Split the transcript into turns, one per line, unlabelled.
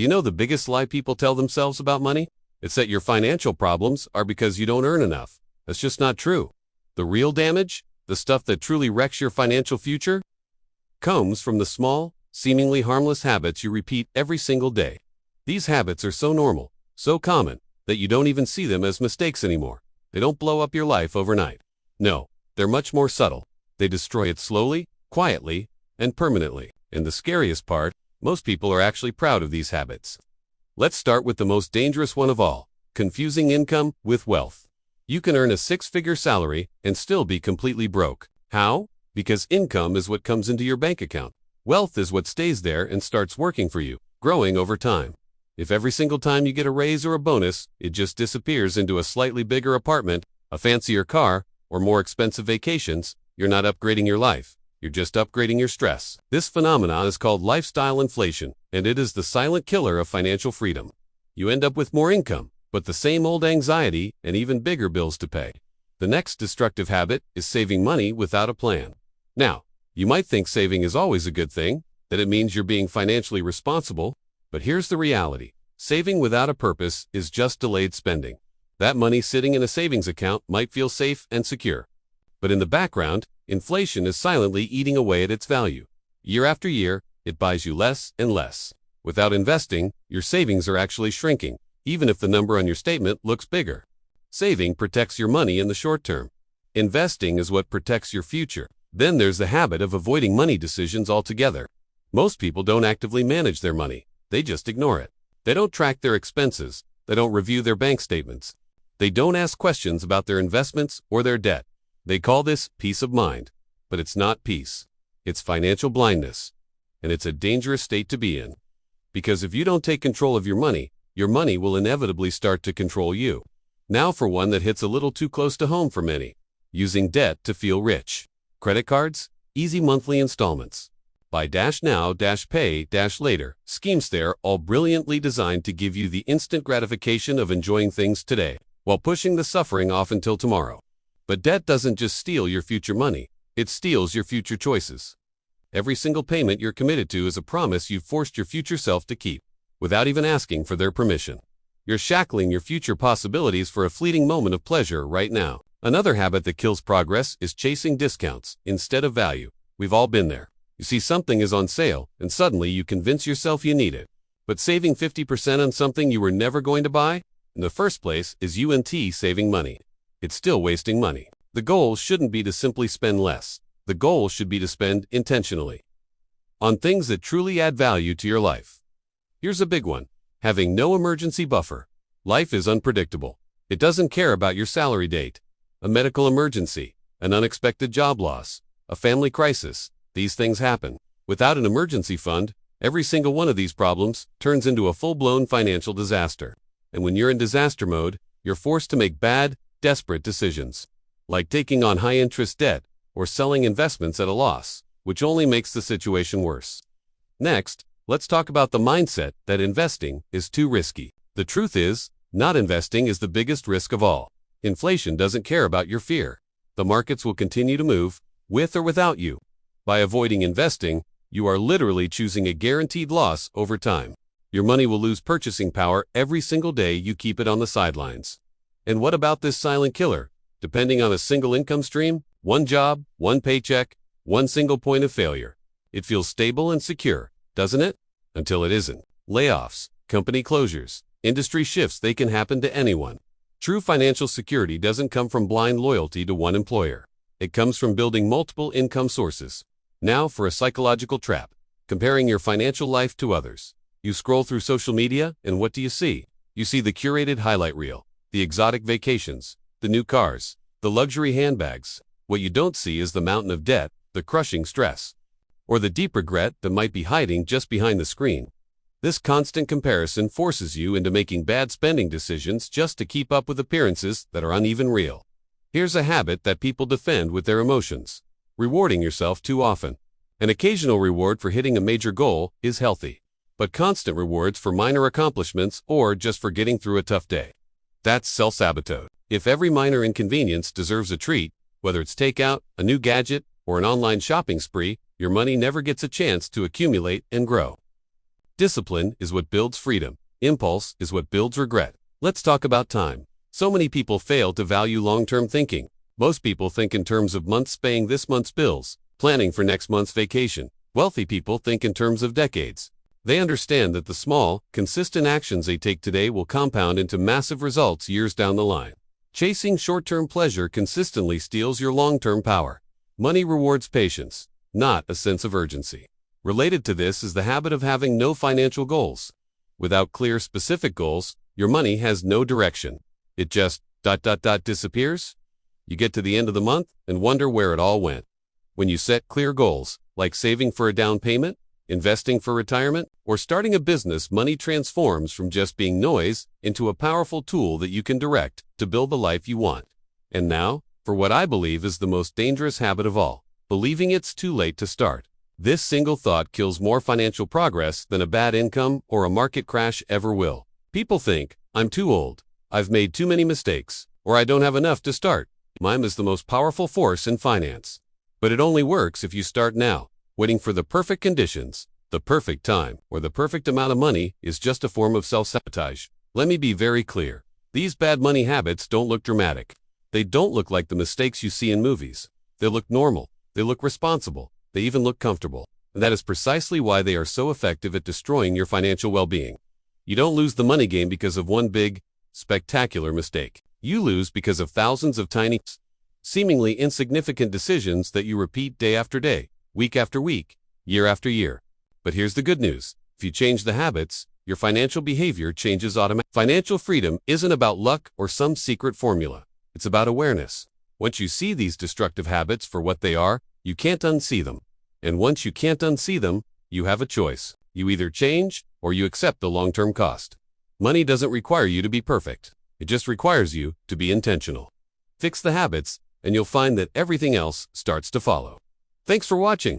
Do you know the biggest lie people tell themselves about money? It's that your financial problems are because you don't earn enough. That's just not true. The real damage, the stuff that truly wrecks your financial future, comes from the small, seemingly harmless habits you repeat every single day. These habits are so normal, so common, that you don't even see them as mistakes anymore. They don't blow up your life overnight. No, they're much more subtle. They destroy it slowly, quietly, and permanently. And the scariest part, most people are actually proud of these habits. Let's start with the most dangerous one of all, confusing income with wealth. You can earn a six-figure salary and still be completely broke. How? Because income is what comes into your bank account. Wealth is what stays there and starts working for you, growing over time. If every single time you get a raise or a bonus, it just disappears into a slightly bigger apartment, a fancier car, or more expensive vacations, you're not upgrading your life. You're just upgrading your stress. This phenomenon is called lifestyle inflation, and it is the silent killer of financial freedom. You end up with more income, but the same old anxiety and even bigger bills to pay. The next destructive habit is saving money without a plan. Now, you might think saving is always a good thing, that it means you're being financially responsible, but here's the reality. Saving without a purpose is just delayed spending. That money sitting in a savings account might feel safe and secure. But in the background, inflation is silently eating away at its value. Year after year, it buys you less and less. Without investing, your savings are actually shrinking, even if the number on your statement looks bigger. Saving protects your money in the short term. Investing is what protects your future. Then there's the habit of avoiding money decisions altogether. Most people don't actively manage their money. They just ignore it. They don't track their expenses. They don't review their bank statements. They don't ask questions about their investments or their debt. They call this peace of mind. But it's not peace. It's financial blindness. And it's a dangerous state to be in. Because if you don't take control of your money will inevitably start to control you. Now for one that hits a little too close to home for many. Using debt to feel rich. Credit cards, easy monthly installments. Buy now, pay later. Schemes there, all brilliantly designed to give you the instant gratification of enjoying things today, while pushing the suffering off until tomorrow. But debt doesn't just steal your future money, it steals your future choices. Every single payment you're committed to is a promise you've forced your future self to keep, without even asking for their permission. You're shackling your future possibilities for a fleeting moment of pleasure right now. Another habit that kills progress is chasing discounts instead of value. We've all been there. You see something is on sale, and suddenly you convince yourself you need it. But saving 50% on something you were never going to buy, in the first place, is saving money. It's still wasting money. The goal shouldn't be to simply spend less. The goal should be to spend intentionally on things that truly add value to your life. Here's a big one. Having no emergency buffer. Life is unpredictable. It doesn't care about your salary date, a medical emergency, an unexpected job loss, a family crisis. These things happen. Without an emergency fund, every single one of these problems turns into a full-blown financial disaster. And when you're in disaster mode, you're forced to make bad, desperate decisions, like taking on high-interest debt or selling investments at a loss, which only makes the situation worse. Next, let's talk about the mindset that investing is too risky. The truth is, not investing is the biggest risk of all. Inflation doesn't care about your fear. The markets will continue to move, with or without you. By avoiding investing, you are literally choosing a guaranteed loss over time. Your money will lose purchasing power every single day you keep it on the sidelines. And what about this silent killer? Depending on a single income stream, one job, one paycheck, one single point of failure. It feels stable and secure, doesn't it? Until it isn't. Layoffs, company closures, industry shifts, they can happen to anyone. True financial security doesn't come from blind loyalty to one employer. It comes from building multiple income sources. Now for a psychological trap. Comparing your financial life to others. You scroll through social media, and what do you see? You see the curated highlight reel, the exotic vacations, the new cars, the luxury handbags. What you don't see is the mountain of debt, the crushing stress, or the deep regret that might be hiding just behind the screen. This constant comparison forces you into making bad spending decisions just to keep up with appearances that are uneven real. Here's a habit that people defend with their emotions. Rewarding yourself too often. An occasional reward for hitting a major goal is healthy, but constant rewards for minor accomplishments or just for getting through a tough day. That's self-sabotage. If every minor inconvenience deserves a treat, whether it's takeout, a new gadget, or an online shopping spree, your money never gets a chance to accumulate and grow. Discipline is what builds freedom. Impulse is what builds regret. Let's talk about time. So many people fail to value long-term thinking. Most people think in terms of months paying this month's bills, planning for next month's vacation. Wealthy people think in terms of decades. They understand that the small, consistent actions they take today will compound into massive results years down the line. Chasing short-term pleasure consistently steals your long-term power. Money rewards patience, not a sense of urgency. Related to this is the habit of having no financial goals. Without clear, specific goals, your money has no direction. It just disappears. You get to the end of the month and wonder where it all went. When you set clear goals, like saving for a down payment, investing for retirement, or starting a business, money transforms from just being noise into a powerful tool that you can direct to build the life you want. And now, for what I believe is the most dangerous habit of all, believing it's too late to start. This single thought kills more financial progress than a bad income or a market crash ever will. People think, I'm too old, I've made too many mistakes, or I don't have enough to start. Time is the most powerful force in finance. But it only works if you start now. Waiting for the perfect conditions, the perfect time, or the perfect amount of money is just a form of self-sabotage. Let me be very clear. These bad money habits don't look dramatic. They don't look like the mistakes you see in movies. They look normal. They look responsible. They even look comfortable. And that is precisely why they are so effective at destroying your financial well-being. You don't lose the money game because of one big, spectacular mistake. You lose because of thousands of tiny, seemingly insignificant decisions that you repeat day after day, week after week, year after year. But here's the good news. If you change the habits, your financial behavior changes automatically. Financial freedom isn't about luck or some secret formula. It's about awareness. Once you see these destructive habits for what they are, you can't unsee them. And once you can't unsee them, you have a choice. You either change or you accept the long-term cost. Money doesn't require you to be perfect. It just requires you to be intentional. Fix the habits, and you'll find that everything else starts to follow. Thanks for watching.